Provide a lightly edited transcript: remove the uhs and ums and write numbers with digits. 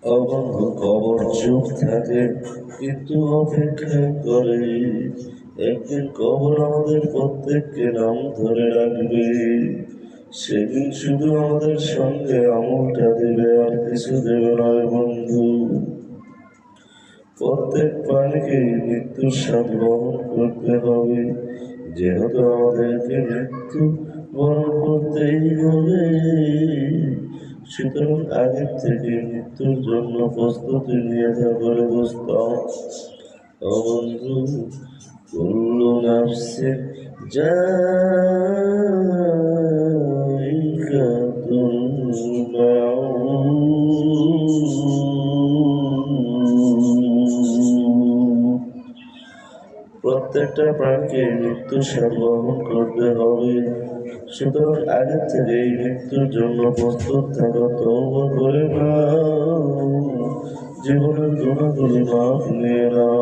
অবন্ধু কবর চুপ থাকে কিন্তু অপেক্ষা করে, একদিন কবর আমাদের প্রত্যেককে নাম ধরে রাখবে। সেদিন শুধু আমাদের সঙ্গে আমলটা দেবে, আর কিছু দেবে নয় বন্ধু। প্রত্যেক প্রাণীকে মৃত্যুর স্বাদ বহন করতে হবে, যেহেতু আমাদেরকে মৃত্যু বরণ করতেই হবে। সুতরাং আগের থেকে মৃত্যুর জন্য প্রস্তুতি নিয়ে থাকলে বুঝতাম ও বন্ধু, কুল্লু নাফসে যায়িকাতুল মাউত। প্রত্যেকটা প্রাণকে মৃত্যুর স্বাদ বহন করতে হবে। সুতরাং আগের থেকে এই মৃত্যুর জন্য প্রস্তুত থাকা, তওবা করে নাও, জীবনের গুণাগুলি মাফ নিয়ে নাও।